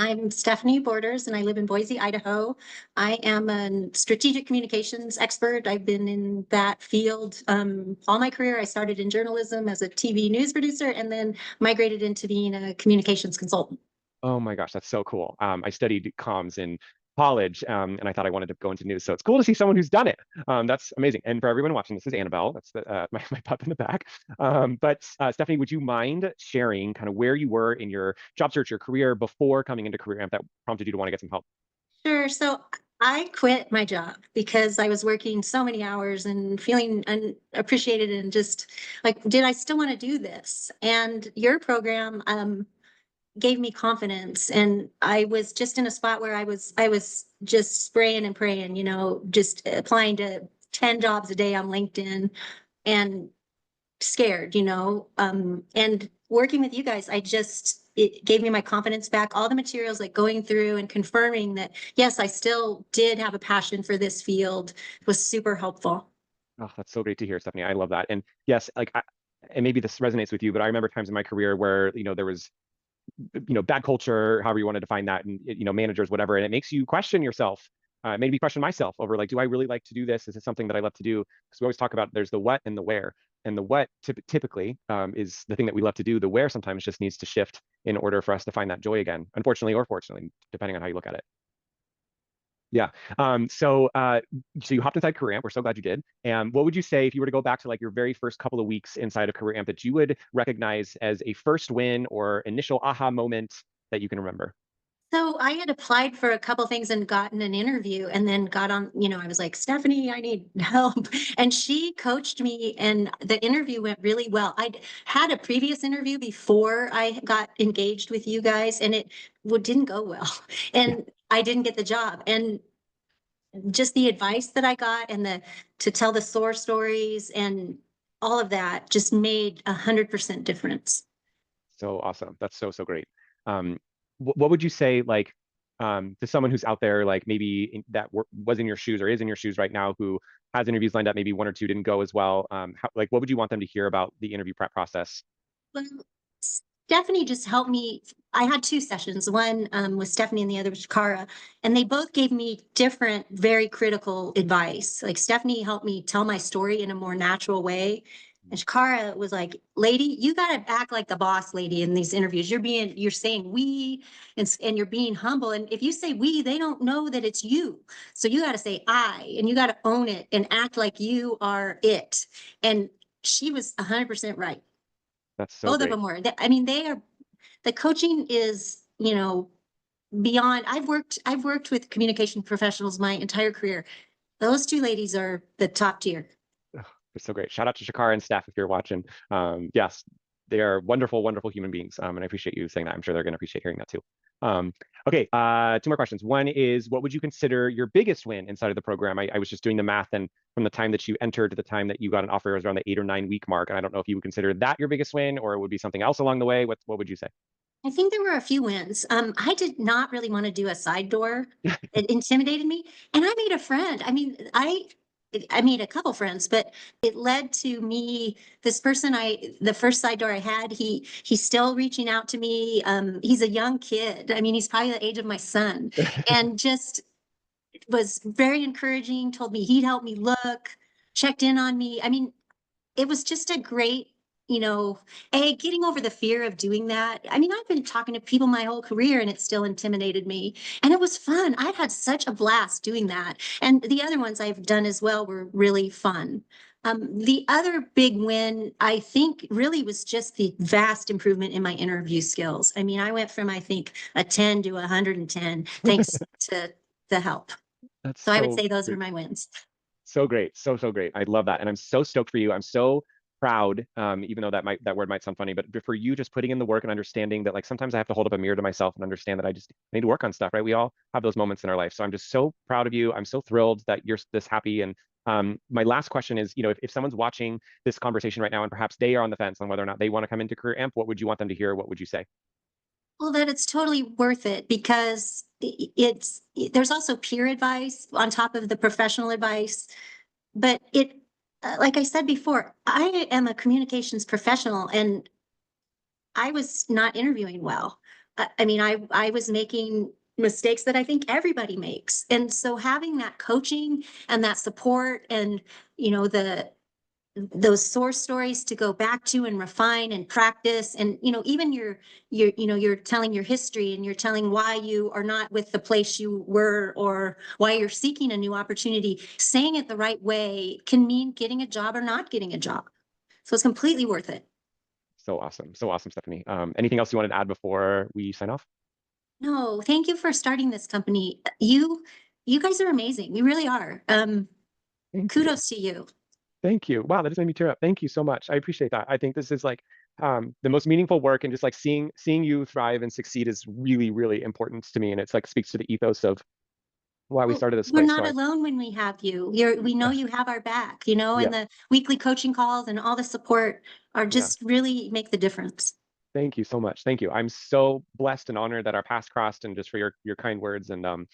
I'm Stephanie Borders and I live in Boise, Idaho. I am a strategic communications expert. I've been in that field all my career. I started in journalism as a TV news producer and then migrated into being a communications consultant. Oh my gosh, that's so cool. I studied comms in college, and I thought I wanted to go into news. So it's cool to see someone who's done it. That's amazing. And for everyone watching, this is Annabelle. That's my pup in the back. But Stephanie, would you mind sharing kind of where you were in your job search, your career before coming into Career Amp that prompted you to want to get some help? Sure. So I quit my job because I was working so many hours and feeling unappreciated and just like, did I still want to do this? And your program gave me confidence, and I was just in a spot where I was just spraying and praying, just applying to 10 jobs a day on LinkedIn and scared, and working with you guys, it gave me my confidence back. All the materials, like going through and confirming that, yes, I still did have a passion for this field, was super helpful. Oh, that's so great to hear, Stephanie. I love that. And yes, and maybe this resonates with you, but I remember times in my career where, there was bad culture, however you want to define that, and managers, whatever, and it makes you question yourself. It made me question myself over like, do I really like to do this? Is it something that I love to do? Because we always talk about there's the what and the where, and the what typically is the thing that we love to do. The where sometimes just needs to shift in order for us to find that joy again, unfortunately or fortunately, depending on how you look at it. Yeah. So you hopped inside Career Amp. We're so glad you did. And what would you say if you were to go back to like your very first couple of weeks inside of Career Amp that you would recognize as a first win or initial aha moment that you can remember? So I had applied for a couple things and gotten an interview and then got on, I was like, Stephanie, I need help. And she coached me and the interview went really well. I'd had a previous interview before I got engaged with you guys and it didn't go well. And I didn't get the job. And just the advice that I got and to tell the source stories and all of that just made 100% difference. So awesome. That's so great. Um, what would you say like to someone who's out there like maybe was in your shoes or is in your shoes right now who has interviews lined up, maybe one or two didn't go as well. Like what would you want them to hear about the interview prep process? Well, Stephanie just helped me. I had two sessions, one with Stephanie and the other was Cara, and they both gave me different, very critical advice. Like Stephanie helped me tell my story in a more natural way. And Shakara was like, lady, you got to act like the boss lady in these interviews. You're saying we, and you're being humble. And if you say we, they don't know that it's you. So you got to say I, and you got to own it and act like you are it. And she was 100% right. That's so Both of great. them were. I mean, the coaching is, beyond. I've worked with communication professionals my entire career. Those two ladies are the top tier. Ugh, they're so great. Shout out to Shakara and staff if you're watching. Yes, they are wonderful, wonderful human beings. And I appreciate you saying that. I'm sure they're going to appreciate hearing that too. Okay, two more questions. One is, what would you consider your biggest win inside of the program? I was just doing the math, and from the time that you entered to the time that you got an offer, it was around the 8 or 9 week mark. And I don't know if you would consider that your biggest win, or it would be something else along the way. What would you say? I think there were a few wins. I did not really want to do a side door. It intimidated me, and I made a friend. I mean, I made a couple friends, but it led to me. This person, the first side door I had, he's still reaching out to me. He's a young kid. I mean, he's probably the age of my son, and just was very encouraging. Told me he'd help me look, checked in on me. I mean, it was just a great, getting over the fear of doing that. I mean, I've been talking to people my whole career and it still intimidated me. And it was fun. I've had such a blast doing that. And the other ones I've done as well were really fun. The other big win, I think, really was just the vast improvement in my interview skills. I mean, I went from, I think, a 10 to 110, thanks to the help. That's So I would so say those were great. my wins. So great. So great. I love that. And I'm so stoked for you. I'm so proud, even though that word might sound funny, but for you just putting in the work and understanding that like sometimes I have to hold up a mirror to myself and understand that I just need to work on stuff, right? We all have those moments in our life. So I'm just so proud of you. I'm so thrilled that you're this happy. And my last question is, if someone's watching this conversation right now and perhaps they are on the fence on whether or not they want to come into Career Amp, what would you want them to hear? What would you say? Well, that it's totally worth it because there's also peer advice on top of the professional advice. But like I said before, I am a communications professional and I was not interviewing well. I mean, I was making mistakes that I think everybody makes. And so having that coaching and that support and, you know, those source stories to go back to and refine and practice, and even you're telling your history and you're telling why you are not with the place you were or why you're seeking a new opportunity. Saying it the right way can mean getting a job or not getting a job, so it's completely worth it. So awesome, Stephanie. Anything else you wanted to add before we sign off? No, thank you for starting this company. You guys are amazing, you really are. Thank you. Kudos to you. Thank you. Wow, that just made me tear up. Thank you so much. I appreciate that. I think this is like the most meaningful work, and just like seeing you thrive and succeed is really, really important to me. And it's like speaks to the ethos of why we Well, started this we're place. So not I alone when we have you. We know you have our back, and yeah, the weekly coaching calls and all the support are yeah. just really make the difference. Thank you so much. Thank you. I'm so blessed and honored that our paths crossed, and just for your kind words. And